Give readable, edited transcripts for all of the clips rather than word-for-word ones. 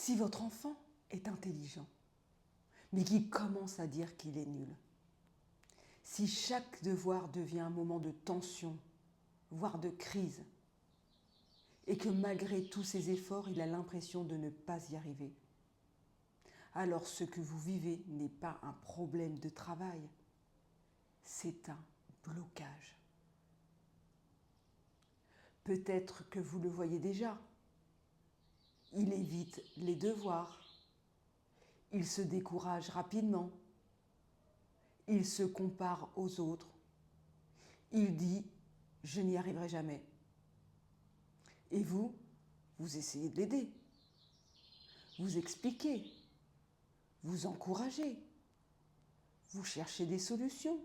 Si votre enfant est intelligent, mais qu'il commence à dire qu'il est nul, si chaque devoir devient un moment de tension, voire de crise, et que malgré tous ses efforts, il a l'impression de ne pas y arriver, alors ce que vous vivez n'est pas un problème de travail, c'est un blocage. Peut-être que vous le voyez déjà. Il évite les devoirs. Il se décourage rapidement. Il se compare aux autres. Il dit « je n'y arriverai jamais ». Et vous, vous essayez de l'aider. Vous expliquez. Vous encouragez. Vous cherchez des solutions.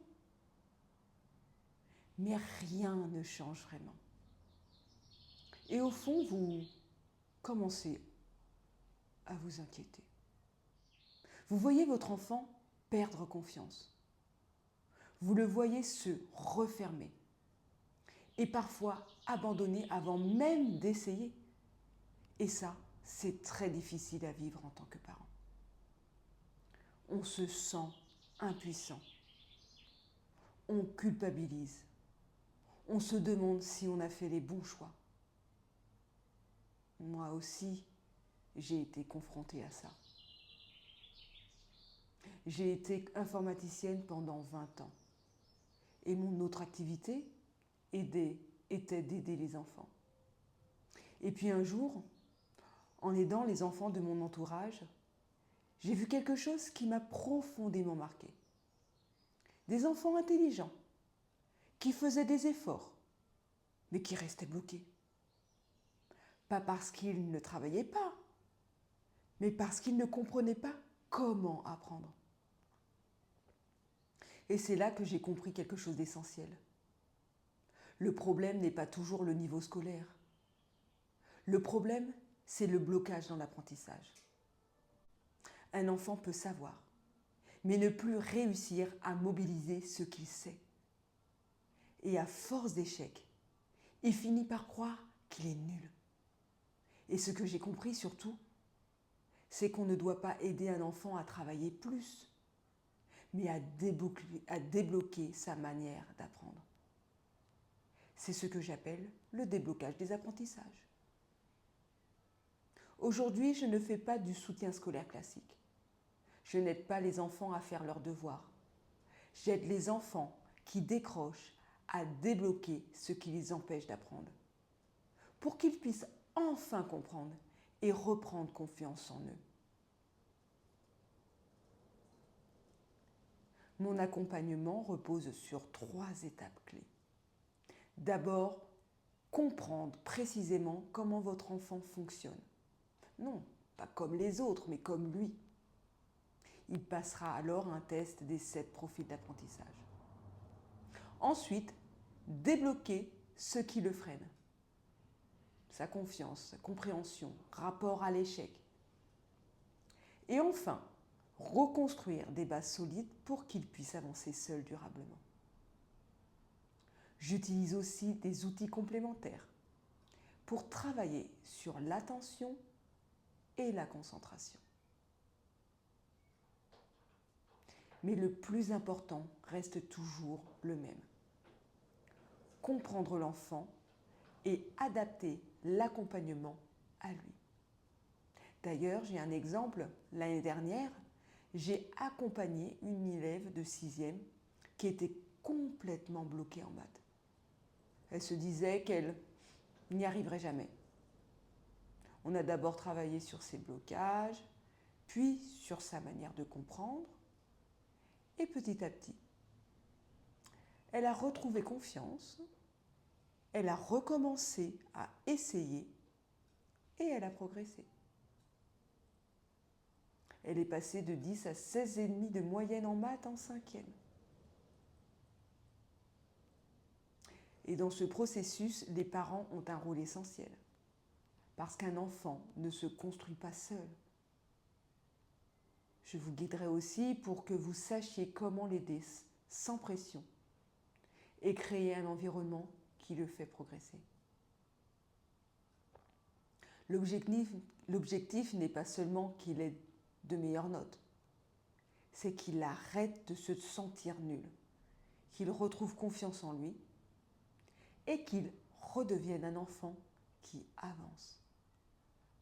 Mais rien ne change vraiment. Et au fond, vous commencez à vous inquiéter. Vous voyez votre enfant perdre confiance. Vous le voyez se refermer et parfois abandonner avant même d'essayer. Et ça, c'est très difficile à vivre en tant que parent. On se sent impuissant. On culpabilise. On se demande si on a fait les bons choix. Moi aussi, j'ai été confrontée à ça. J'ai été informaticienne pendant 20 ans. Et mon autre activité était d'aider les enfants. Et puis un jour, en aidant les enfants de mon entourage, j'ai vu quelque chose qui m'a profondément marquée. Des enfants intelligents, qui faisaient des efforts, mais qui restaient bloqués. Pas parce qu'ils ne travaillaient pas, mais parce qu'ils ne comprenaient pas comment apprendre. Et c'est là que j'ai compris quelque chose d'essentiel. Le problème n'est pas toujours le niveau scolaire. Le problème, c'est le blocage dans l'apprentissage. Un enfant peut savoir, mais ne plus réussir à mobiliser ce qu'il sait. Et à force d'échecs, il finit par croire qu'il est nul. Et ce que j'ai compris surtout, c'est qu'on ne doit pas aider un enfant à travailler plus, mais à débloquer sa manière d'apprendre. C'est ce que j'appelle le déblocage des apprentissages. Aujourd'hui, je ne fais pas du soutien scolaire classique. Je n'aide pas les enfants à faire leurs devoirs. J'aide les enfants qui décrochent à débloquer ce qui les empêche d'apprendre, pour qu'ils puissent enfin comprendre et reprendre confiance en eux. Mon accompagnement repose sur 3 étapes clés. D'abord, comprendre précisément comment votre enfant fonctionne. Non, pas comme les autres, mais comme lui. Il passera alors un test des 7 profils d'apprentissage. Ensuite, débloquer ce qui le freine. Sa confiance, sa compréhension, rapport à l'échec. Et enfin, reconstruire des bases solides pour qu'il puisse avancer seul durablement. J'utilise aussi des outils complémentaires pour travailler sur l'attention et la concentration. Mais le plus important reste toujours le même. Comprendre l'enfant et adapter l'accompagnement à lui. D'ailleurs, j'ai un exemple. L'année dernière, j'ai accompagné une élève de 6e qui était complètement bloquée en maths. Elle se disait qu'elle n'y arriverait jamais. On a d'abord travaillé sur ses blocages, puis sur sa manière de comprendre, et petit à petit, elle a retrouvé confiance, elle a recommencé à essayer et elle a progressé. Elle est passée de 10 à 16,5 de moyenne en maths en 5e. Et dans ce processus, les parents ont un rôle essentiel. Parce qu'un enfant ne se construit pas seul. Je vous guiderai aussi pour que vous sachiez comment l'aider sans pression et créer un environnement qui le fait progresser. L'objectif n'est pas seulement qu'il ait de meilleures notes, c'est qu'il arrête de se sentir nul, qu'il retrouve confiance en lui et qu'il redevienne un enfant qui avance.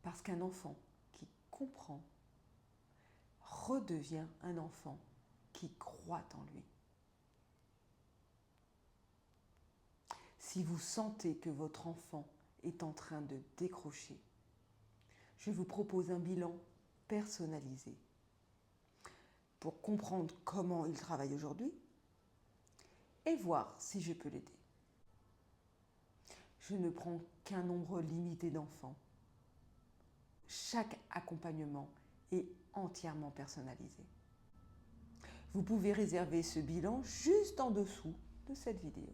Parce qu'un enfant qui comprend redevient un enfant qui croit en lui. Si vous sentez que votre enfant est en train de décrocher, je vous propose un bilan personnalisé pour comprendre comment il travaille aujourd'hui et voir si je peux l'aider. Je ne prends qu'un nombre limité d'enfants. Chaque accompagnement est entièrement personnalisé. Vous pouvez réserver ce bilan juste en dessous de cette vidéo.